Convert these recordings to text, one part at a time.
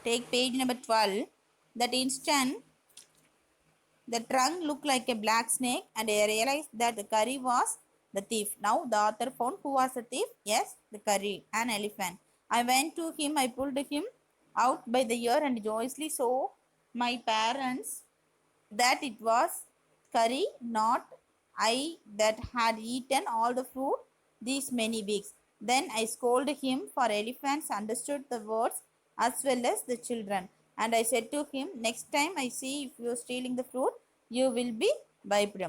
Take page number 12. That instant, the trunk looked like a black snake, and I realized that the curry was the thief. Now the author found who was the thief. Yes, the curry, an elephant. I went to him, I pulled him out by the ear and joyously saw my parents that it was curry, not I, that had eaten all the fruit these many weeks. Then I scolded him, for elephants understood the words as well as the children. And I said to him, next time I see if you are stealing the fruit, you will be wiped.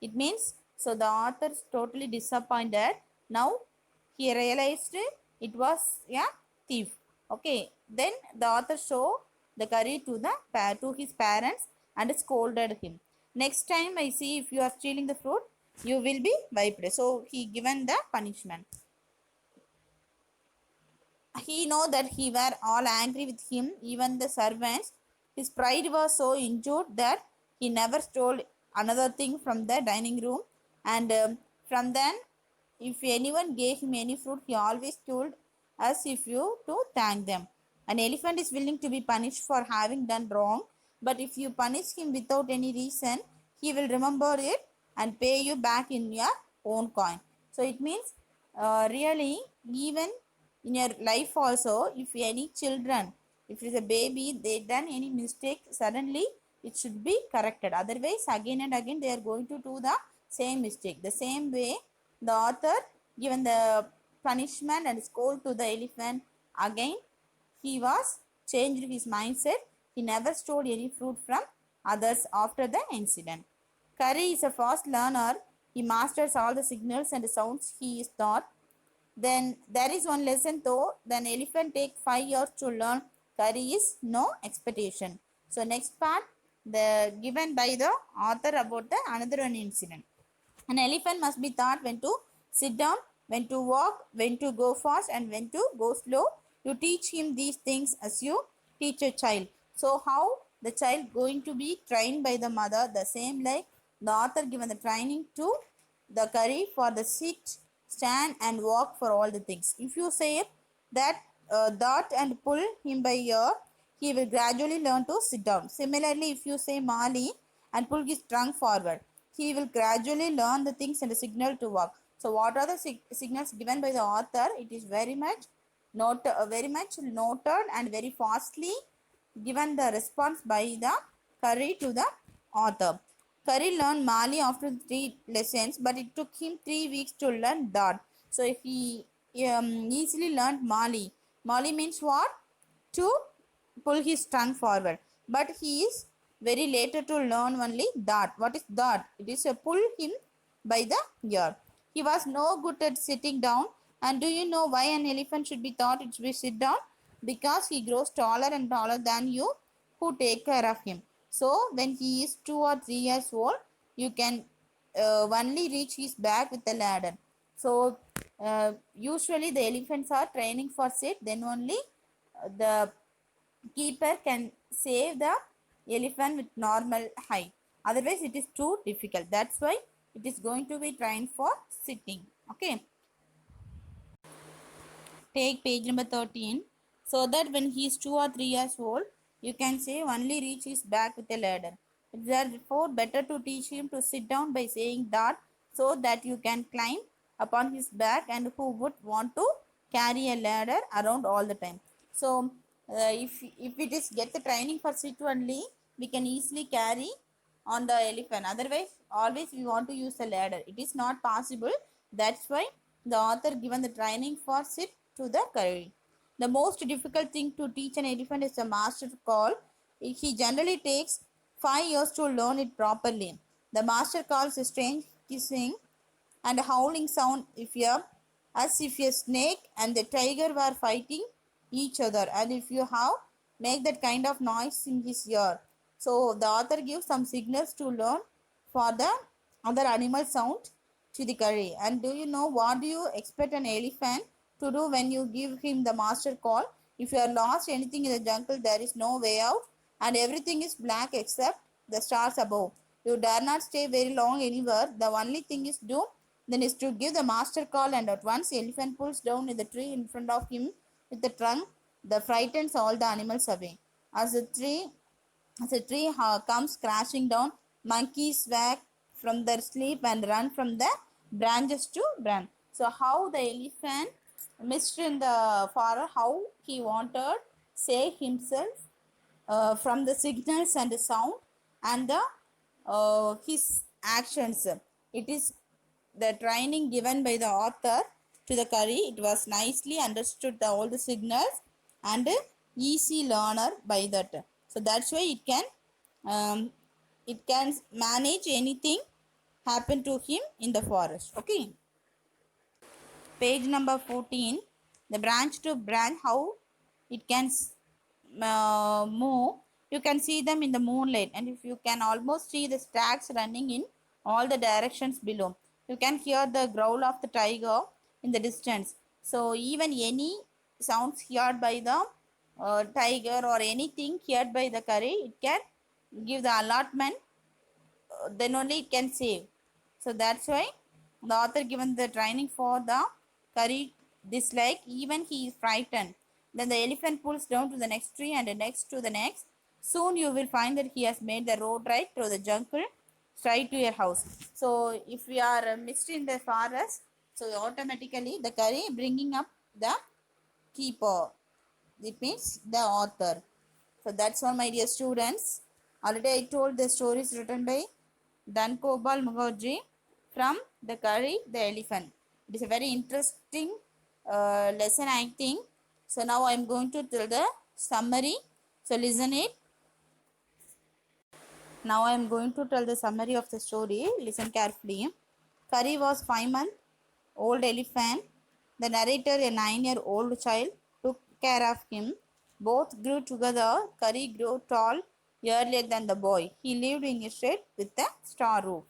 It means, so the author is totally disappointed. Now he realized it was a thief. Okay, then the author showed the curry to his parents and scolded him. Next time I see if you are stealing the fruit, you will be wiped. So he given the punishment. He know that he were all angry with him, even the servants. His pride was so injured that he never stole another thing from the dining room. And from then, if anyone gave him any fruit, he always told us if you to thank them. An elephant is willing to be punished for having done wrong, but if you punish him without any reason, he will remember it and pay you back in your own coin. So it means really, even in your life also, if any children, if it is a baby, they done any mistake, suddenly it should be corrected, otherwise again and again they are going to do the same mistake. The same way the author given the punishment and scold to the elephant. Again he was changed his mindset. He never stole any fruit from others after the incident. Curry is a fast learner. He masters all the signals and sounds he is taught. Then there is one lesson though. Then elephant take 5 years to learn. Curry is no expectation. So next part, the given by the author about the another one incident. An elephant must be taught when to sit down, when to walk, when to go fast, and when to go slow. You teach him these things as you teach a child. So how the child going to be trained by the mother? The same like the author given the training to the curry for the sit, stand, and walk for all the things. If you say that dot and pull him by ear, he will gradually learn to sit down. Similarly, if you say Mali and pull his trunk forward, he will gradually learn the things and the signal to walk. So, what are the signals given by the author? It is very much noted and very fastly given the response by the Curry to the author. Curry learned Mali after 3 lessons, but it took him 3 weeks to learn Dot. So he easily learned Mali. Mali means what? To pull his tongue forward. But he is very later to learn only Dot. What is Dot? It is a pull him by the ear. He was no good at sitting down. And do you know why an elephant should be taught it should be sit down? Because he grows taller and taller than you who take care of him. So when he is 2 or 3 years old, you can only reach his back with a ladder. So usually the elephants are training for sit. Then only the keeper can save the elephant with normal height. Otherwise, it is too difficult. That's why it is going to be trained for sitting. Okay. Take page number 13. So that when he is 2 or 3 years old, you can say only reach his back with a ladder. It is therefore better to teach him to sit down by saying that, so that you can climb upon his back, and who would want to carry a ladder around all the time. So if it is get the training for sit only, we can easily carry on the elephant. Otherwise, always we want to use a ladder. It is not possible. That's why the author given the training for sit to the curry. The most difficult thing to teach an elephant is the master call. He generally takes 5 years to learn it properly. The master calls a strange hissing and howling sound as if a snake and the tiger were fighting each other, and if you have make that kind of noise in his ear. So the author gives some signals to learn for the other animal sound to the curry. And do you know what do you expect an elephant to do when you give him the master call? If you are lost anything in the jungle, there is no way out, and everything is black except the stars above. You dare not stay very long anywhere. The only thing is do then is to give the master call, and at once the elephant pulls down in the tree in front of him with the trunk that frightens all the animals away. As the tree comes crashing down, monkeys wake from their sleep and run from the branches to branch. So how the elephant missed in the forest, how he wanted save himself from the signals and the sound and the his actions. It is the training given by the author to the curry. It was nicely understood all the signals and easy learner by that. So that's why um, it can manage anything happen to him in the forest. Okay. Page number 14. The branch to branch, how it can move. You can see them in the moonlight, and if you can almost see the stacks running in all the directions below. You can hear the growl of the tiger in the distance. So even any sounds heard by the tiger or anything heard by the curry, it can give the allotment, then only it can save. So that's why the author given the training for the curry dislike, even he is frightened. Then the elephant pulls down to the next tree and the next to the next. Soon you will find that he has made the road right through the jungle straight to your house. So if we are mixed in the forest, so automatically the curry bringing up the keeper. It means the author. So that's all, my dear students. Already I told the stories written by Dankobal Mukherjee from The Curry, the Elephant. It is a very interesting lesson, I think. So now I am going to tell the summary. So listen it. Now I am going to tell the summary of the story. Listen carefully. Curry was 5 months old elephant. The narrator, a 9-year-old child, took care of him. Both grew together. Curry grew tall earlier than the boy. He lived in a shed with a straw roof.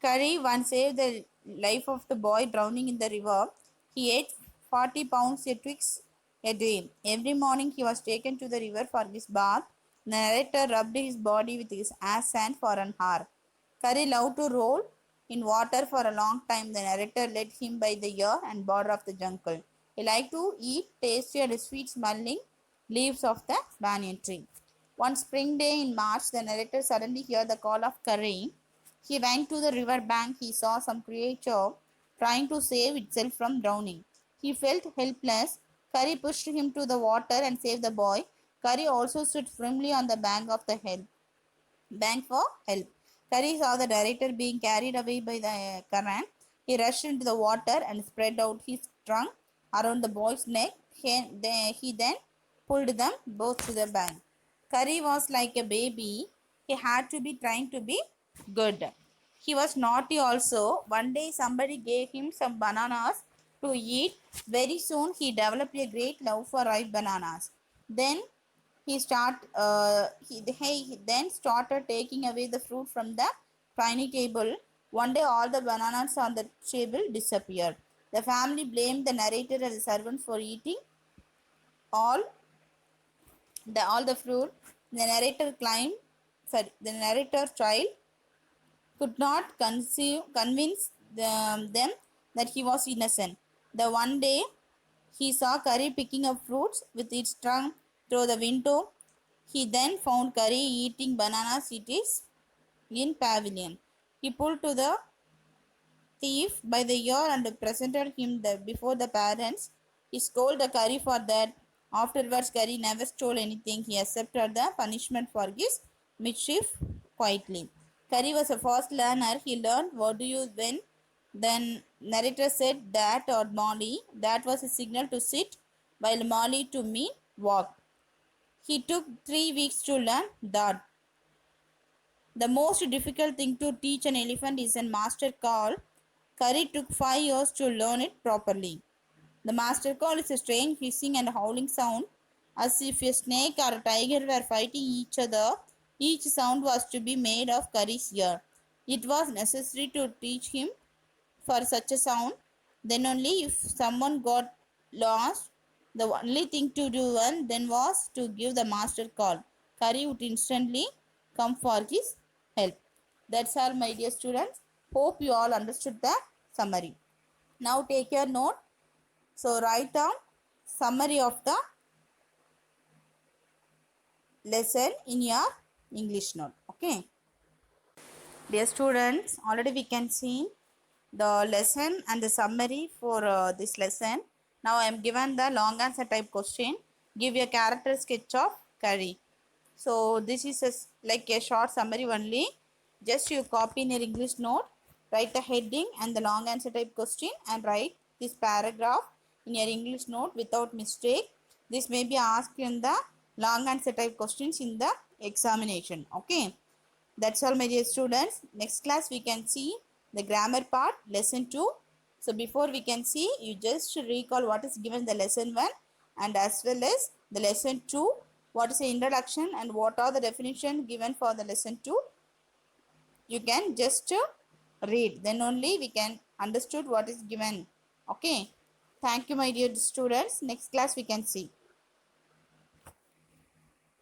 Curry once saved the life of the boy drowning in the river. He ate 40 pounds of twigs a day. Every morning he was taken to the river for his bath. The narrator rubbed his body with his ass sand for an hour. Curry loved to roll in water for a long time. The narrator led him by the ear and border of the jungle. He liked to eat tasty and sweet smelling leaves of the banyan tree. One spring day in March, the narrator suddenly heard the call of Curry. He went to the river bank. He saw some creature trying to save itself from drowning. He felt helpless. Curry pushed him to the water and saved the boy. Curry also stood firmly on the bank for help. Curry saw the narrator being carried away by the current. He rushed into the water and spread out his trunk around the boy's neck. He then pulled them both to the bank. Curry was like a baby. He had to be trying to be good. He was naughty also. One day somebody gave him some bananas to eat. Very soon he developed a great love for ripe bananas. Then he then started taking away the fruit from the tiny table. One day all the bananas on the table disappeared. The family blamed the narrator and the servants for eating all the fruit. The narrator the narrator child could not convince them that he was innocent. The one day he saw Curry picking up fruits with its tongue through the window. He then found Curry eating bananas it is in pavilion. He pulled to the thief by the ear and presented him before the parents. He scolded Curry for that. Afterwards, Curry never stole anything. He accepted the punishment for his mischief quietly. Curry was a fast learner. He learned what do you when. Then narrator said that or Molly. That was a signal to sit, while Molly to me walked. He took 3 weeks to learn that. The most difficult thing to teach an elephant is a master call. Curry took 5 years to learn it properly. The master call is a strange hissing and howling sound, as if a snake or a tiger were fighting each other. Each sound was to be made of Curry's ear. It was necessary to teach him for such a sound. Then only if someone got lost, the only thing to do then was to give the master call. Curry would instantly come for his help. That's all, my dear students. Hope you all understood the summary. Now take your note. So write down summary of the lesson in your English note. Okay. Dear students, already we can see the lesson and the summary for this lesson. Now I am given the long answer type question. Give a character sketch of curry. So this is like a short summary only. Just you copy in your English note, write the heading and the long answer type question and write this paragraph in your English note without mistake. This may be asked in the long answer type questions in the examination. Okay. That's all, my dear students. Next class we can see the grammar part, lesson 2. So before we can see, you just recall what is given the lesson 1 and as well as the lesson 2. What is the introduction and what are the definition given for the lesson 2. You can just read. Then only we can understood what is given. Okay. Thank you, my dear students. Next class we can see.